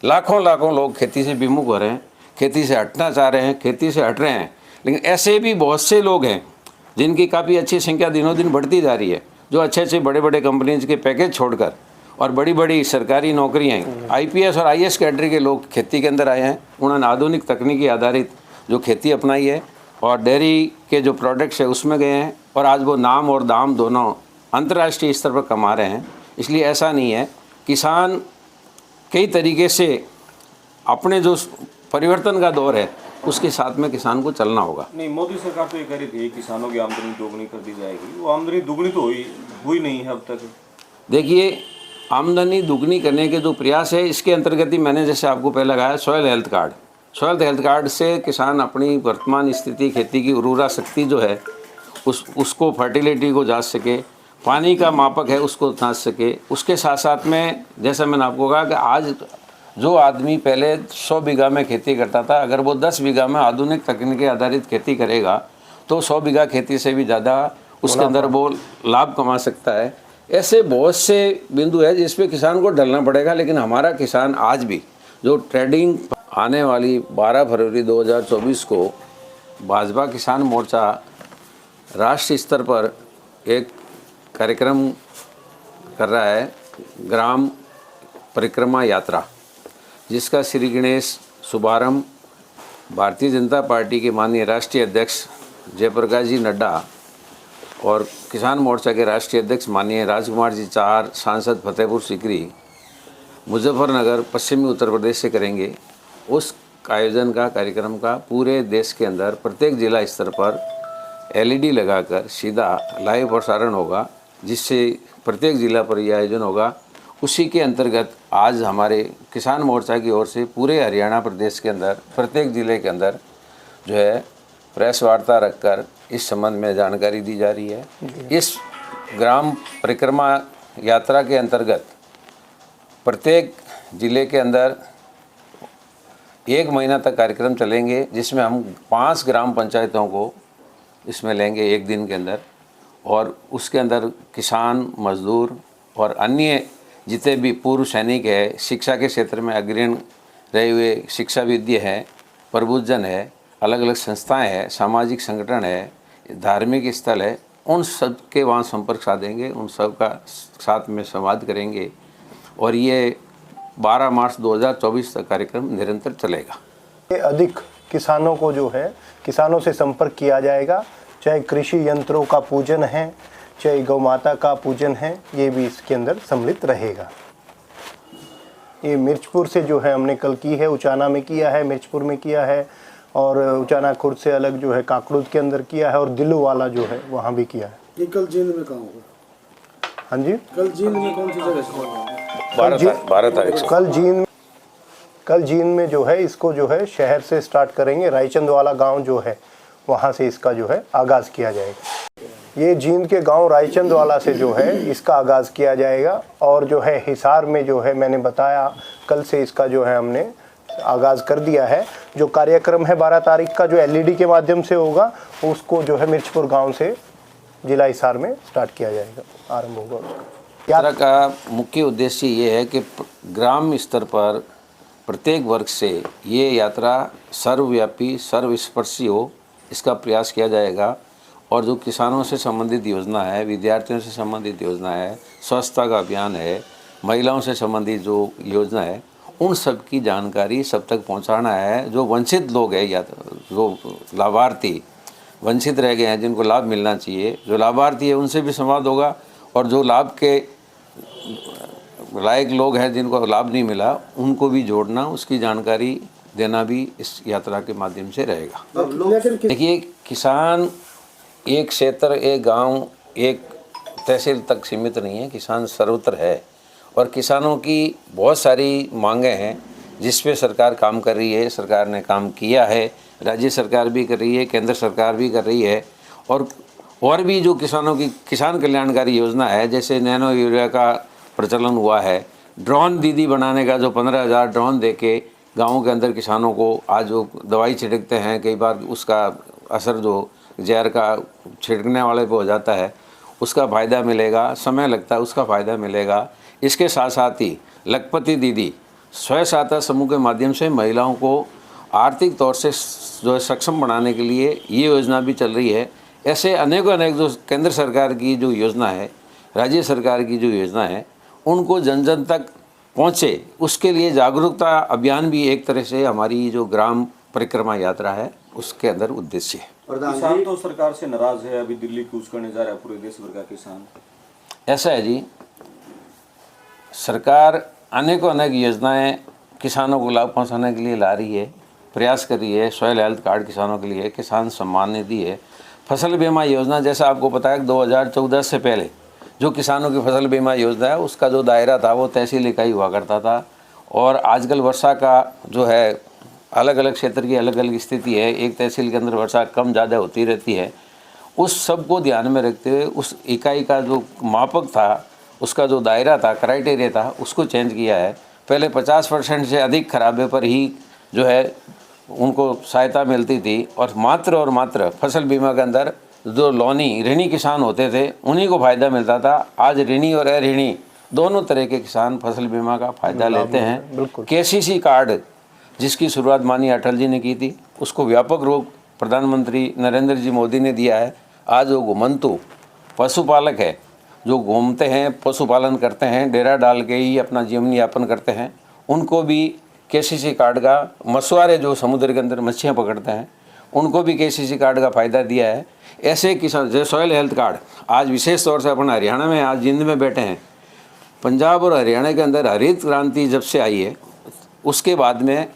लाखों लाखों लोग खेती से विमुख हो रहे हैं, खेती से हटना चाह रहे हैं, खेती से हट रहे हैं। लेकिन ऐसे भी बहुत से लोग हैं जिनकी काफ़ी अच्छी संख्या दिनों दिन बढ़ती जा रही है, जो अच्छे अच्छे बड़े बड़े कंपनीज के पैकेज छोड़कर और बड़ी बड़ी सरकारी नौकरियाँ, आईपीएस और आईएएस कैडर के लोग खेती के अंदर आए हैं। उन्होंने आधुनिक तकनीकी आधारित जो खेती अपनाई है और डेयरी के जो प्रोडक्ट्स है उसमें गए हैं, और आज वो नाम और दाम दोनों अंतर्राष्ट्रीय स्तर पर कमा रहे हैं। इसलिए ऐसा नहीं है, किसान कई तरीके से अपने जो परिवर्तन का दौर है उसके साथ में किसान को चलना होगा। नहीं, मोदी सरकार तो ये कह रही थी किसानों की आमदनी दोगुनी कर दी जाएगी, वो आमदनी दुगनी तो हुई नहीं है अब तक। देखिए, आमदनी दुगनी करने के जो प्रयास है इसके अंतर्गत ही मैंने जैसे आपको पहले लगाया soil health card. Soil health card से किसान अपनी वर्तमान स्थिति, खेती की उर्वरा शक्ति जो है उसको, फर्टिलिटी को जांच सके, पानी का मापक है उसको जांच सके। उसके साथ साथ में जैसा मैंने आपको कहा कि आज जो आदमी पहले 100 बीघा में खेती करता था, अगर वो 10 बीघा में आधुनिक तकनीकी आधारित खेती करेगा तो 100 बीघा खेती से भी ज़्यादा उसके अंदर वो लाभ कमा सकता है। ऐसे बहुत से बिंदु है जिस पे किसान को ढलना पड़ेगा। लेकिन हमारा किसान आज भी जो ट्रेडिंग, आने वाली 12 फरवरी 2024 को भाजपा किसान मोर्चा राष्ट्रीय स्तर पर एक कार्यक्रम कर रहा है, ग्राम परिक्रमा यात्रा, जिसका श्री गणेश शुभारंभ भारतीय जनता पार्टी के माननीय राष्ट्रीय अध्यक्ष जयप्रकाश जी नड्डा और किसान मोर्चा के राष्ट्रीय अध्यक्ष माननीय राजकुमार जी चार, सांसद फतेहपुर सीकरी, मुजफ्फरनगर, पश्चिमी उत्तर प्रदेश से करेंगे। उस आयोजन का, कार्यक्रम का पूरे देश के अंदर प्रत्येक जिला स्तर पर एलईडी लगाकर सीधा लाइव प्रसारण होगा, जिससे प्रत्येक जिला पर यह आयोजन होगा। उसी के अंतर्गत आज हमारे किसान मोर्चा की ओर से पूरे हरियाणा प्रदेश के अंदर प्रत्येक ज़िले के अंदर जो है प्रेस वार्ता रखकर इस संबंध में जानकारी दी जा रही है। इस ग्राम परिक्रमा यात्रा के अंतर्गत प्रत्येक ज़िले के अंदर 1 महीना तक कार्यक्रम चलेंगे, जिसमें हम 5 ग्राम पंचायतों को इसमें लेंगे एक दिन के अंदर, और उसके अंदर किसान, मजदूर और अन्य जितने भी पूर्व सैनिक है, शिक्षा के क्षेत्र में अग्रणी रहे हुए शिक्षाविद है, प्रबुद्धजन है, अलग अलग संस्थाएं हैं, सामाजिक संगठन है, धार्मिक स्थल है, उन सब के वहाँ संपर्क साधेंगे, उन सब का साथ में संवाद करेंगे। और ये 12 मार्च 2024 तक कार्यक्रम निरंतर चलेगा। अधिक किसानों को जो है, किसानों से संपर्क किया जाएगा, चाहे कृषि यंत्रों का पूजन है, चाहे गौ माता का पूजन है, ये भी इसके अंदर सम्मिलित रहेगा। ये मिर्चपुर से जो है हमने कल की है, उचाना में किया है, मिर्चपुर में किया है, और उचाना खुर्द से अलग जो है काकड़ूद के अंदर किया है, और दिल्लू वाला जो है वहाँ भी किया है। ये कल जींद में कहाँ होगा? हाँ जी, कल जींद में कौन सी जगह से? 12 तारीख को कल जींद में जो है इसको जो है शहर से स्टार्ट करेंगे। रायचंद वाला गांव जो है वहाँ से इसका जो है आगाज़ किया जाएगा। ये जींद के गांव रायचंद वाला से जो है इसका आगाज़ किया जाएगा, और जो है हिसार में जो है मैंने बताया कल से इसका जो है हमने आगाज़ कर दिया है। जो कार्यक्रम है 12 तारीख का जो एलईडी के माध्यम से होगा, उसको जो है मिर्चपुर गांव से जिला हिसार में स्टार्ट किया जाएगा, आरंभ होगा उसका। यात्रा का मुख्य उद्देश्य ये है कि ग्राम स्तर पर प्रत्येक वर्ग से ये यात्रा सर्वव्यापी, सर्वस्पर्शी हो, इसका प्रयास किया जाएगा। और जो किसानों से संबंधित योजना है, विद्यार्थियों से संबंधित योजना है, स्वच्छता का अभियान है, महिलाओं से संबंधित जो योजना है, उन सब की जानकारी सब तक पहुंचाना है। जो वंचित लोग हैं या जो लाभार्थी वंचित रह गए हैं, जिनको लाभ मिलना चाहिए, जो लाभार्थी है उनसे भी संवाद होगा, और जो लाभ के लायक लोग हैं जिनको लाभ नहीं मिला उनको भी जोड़ना, उसकी जानकारी देना भी इस यात्रा के माध्यम से रहेगा। देखिए, किसान एक क्षेत्र, एक गांव, एक तहसील तक सीमित नहीं है, किसान सर्वत्र है, और किसानों की बहुत सारी मांगें हैं जिस पे सरकार काम कर रही है। सरकार ने काम किया है, राज्य सरकार भी कर रही है, केंद्र सरकार भी कर रही है, और भी जो किसानों की किसान कल्याणकारी योजना है, जैसे नैनो यूरिया का प्रचलन हुआ है, ड्रोन दीदी बनाने का, जो 15,000 ड्रोन देके गाँव के अंदर किसानों को आज जो दवाई छिड़कते हैं, कई बार उसका असर जो जहर का छिड़कने वाले पे हो जाता है, उसका फ़ायदा मिलेगा, समय लगता है, उसका फ़ायदा मिलेगा। इसके साथ साथ ही लखपति दीदी स्वयं सहायता समूह के माध्यम से महिलाओं को आर्थिक तौर से जो है सक्षम बनाने के लिए ये योजना भी चल रही है। ऐसे अनेकों अनेक जो केंद्र सरकार की जो योजना है, राज्य सरकार की जो योजना है, उनको जन जन तक पहुँचे, उसके लिए जागरूकता अभियान भी एक तरह से हमारी जो ग्राम परिक्रमा यात्रा है उसके अंदर उद्देश्य है। किसान तो सरकार से नाराज है, अभी दिल्ली कूच करने जा रहा है पूरे देश भर का किसान। ऐसा है जी, सरकार अनेकों अनेक योजनाएं किसानों को लाभ पहुंचाने के लिए ला रही है, प्रयास कर रही है। सॉयल हेल्थ कार्ड किसानों के लिए, किसान सम्मान निधि है, फसल बीमा योजना। जैसा आपको पता है 2014 से पहले जो किसानों की फसल बीमा योजना है उसका जो दायरा था वो तहसील इकाई हुआ करता था, और आजकल वर्षा का जो है अलग अलग क्षेत्र की अलग अलग स्थिति है, एक तहसील के अंदर वर्षा कम ज़्यादा होती रहती है। उस सब को ध्यान में रखते हुए उस इकाई का जो मापक था, उसका जो दायरा था, क्राइटेरिया था, उसको चेंज किया है। पहले 50% से अधिक खराबे पर ही जो है उनको सहायता मिलती थी, और मात्र फसल बीमा के अंदर जो लोनी ऋणी किसान होते थे उन्हीं को फ़ायदा मिलता था। आज ऋणी और अऋणी दोनों तरह के किसान फसल बीमा का फ़ायदा लेते हैं। KCC कार्ड जिसकी शुरुआत माननीय अटल जी ने की थी, उसको व्यापक रूप प्रधानमंत्री नरेंद्र जी मोदी ने दिया है। आज वो घुमंतु पशुपालक है, जो घूमते हैं, पशुपालन करते हैं, डेरा डाल के ही अपना जीवन यापन करते हैं, उनको भी KCC कार्ड का, मछुआरे जो समुद्र के अंदर मच्छियाँ पकड़ते हैं उनको भी KCC कार्ड का फ़ायदा दिया है। ऐसे किसान जो सॉयल हेल्थ कार्ड आज विशेष तौर से अपन हरियाणा में, आज जिंद में बैठे हैं, पंजाब और हरियाणा के अंदर हरित क्रांति जब से आई है उसके बाद में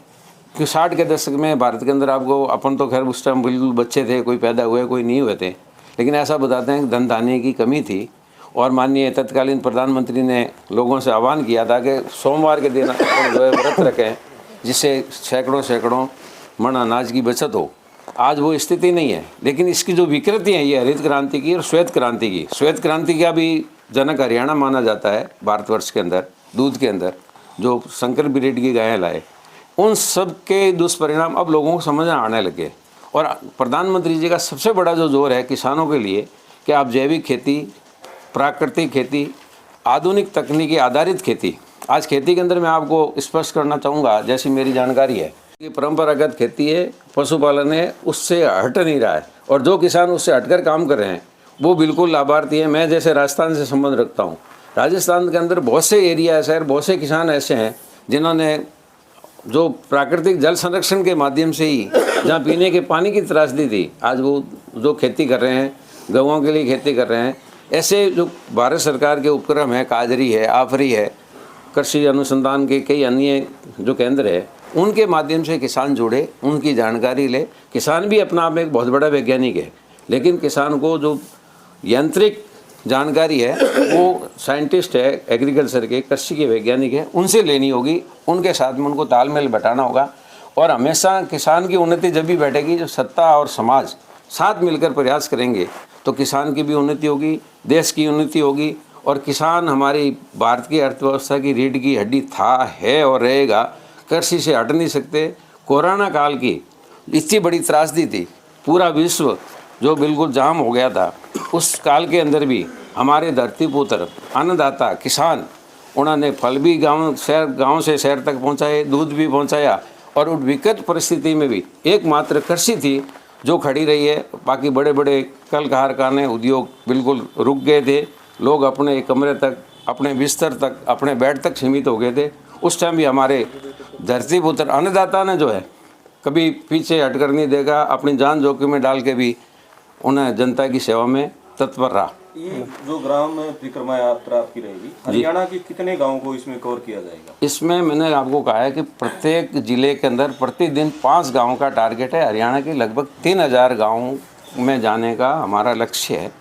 60 के दशक में भारत के अंदर, आपको अपन तो खैर उस टाइम बिल्कुल बच्चे थे, कोई पैदा हुए कोई नहीं हुए थे, लेकिन ऐसा बताते हैं कि धन धान्य की कमी थी, और माननीय तत्कालीन प्रधानमंत्री ने लोगों से आह्वान किया था कि सोमवार के दिन जो है व्रत रखें, जिससे सैकड़ों मन अनाज की बचत हो। आज वो स्थिति नहीं है, लेकिन इसकी जो विकृति है ये हरित क्रांति की और श्वेत क्रांति की, श्वेत क्रांति का भी जनक हरियाणा माना जाता है भारतवर्ष के अंदर। दूध के अंदर जो संकर ब्रीड की गायें लाए, उन सब के दुष्परिणाम अब लोगों को समझ आने लगे। और प्रधानमंत्री जी का सबसे बड़ा जो जोर है किसानों के लिए कि आप जैविक खेती, प्राकृतिक खेती, आधुनिक तकनीकी आधारित खेती। आज खेती के अंदर मैं आपको स्पष्ट करना चाहूँगा, जैसी मेरी जानकारी है कि परंपरागत खेती है, पशुपालन है, उससे हट नहीं रहा है, और जो किसान उससे हटकर काम कर रहे हैं वो बिल्कुल लाभार्थी है। मैं जैसे राजस्थान से संबंध रखता हूँ, राजस्थान के अंदर बहुत से एरिया ऐसे हैं, बहुत से किसान ऐसे हैं जिन्होंने जो प्राकृतिक जल संरक्षण के माध्यम से ही जहाँ पीने के पानी की त्रासदी थी, आज वो जो खेती कर रहे हैं, गौओं के लिए खेती कर रहे हैं। ऐसे जो भारत सरकार के उपक्रम है, काजरी है, आफरी है, कृषि अनुसंधान के कई अन्य जो केंद्र है, उनके माध्यम से किसान जुड़े, उनकी जानकारी ले। किसान भी अपना आप में एक बहुत बड़ा वैज्ञानिक है, लेकिन किसान को जो यांत्रिक जानकारी है वो साइंटिस्ट है, एग्रीकल्चर के, कृषि के वैज्ञानिक है, उनसे लेनी होगी, उनके साथ में उनको तालमेल बैठाना होगा। और हमेशा किसान की उन्नति जब भी बैठेगी, जो सत्ता और समाज साथ मिलकर प्रयास करेंगे, तो किसान की भी उन्नति होगी, देश की उन्नति होगी। और किसान हमारी भारत की अर्थव्यवस्था की रीढ़ की हड्डी था, है और रहेगा। कृषि से हट नहीं सकते। कोरोना काल की इतनी बड़ी त्रासदी थी, पूरा विश्व जो बिल्कुल जाम हो गया था, उस काल के अंदर भी हमारे धरती पुत्र अन्नदाता किसान, उन्होंने फल भी गांव से शहर तक पहुंचाए, दूध भी पहुंचाया, और उस विकट परिस्थिति में भी एकमात्र कृषि थी जो खड़ी रही है। बाकी बड़े बड़े कल कारखाने, उद्योग बिल्कुल रुक गए थे। लोग अपने कमरे तक, अपने बिस्तर तक, अपने बेड तक सीमित हो गए थे। उस टाइम भी हमारे धरती पुत्र अन्नदाता ने जो है कभी पीछे हटकर नहीं देखा, अपनी जान जोखिम में डाल के भी उन्हें जनता की सेवा में तत्पर रहा। ये जो ग्राम परिक्रमा यात्रा आपकी रहेगी, हरियाणा के कितने गांवों को इसमें कवर किया जाएगा? इसमें मैंने आपको कहा है कि प्रत्येक जिले के अंदर प्रतिदिन 5 गाँव का टारगेट है। हरियाणा के लगभग 3000 गाँव में जाने का हमारा लक्ष्य है।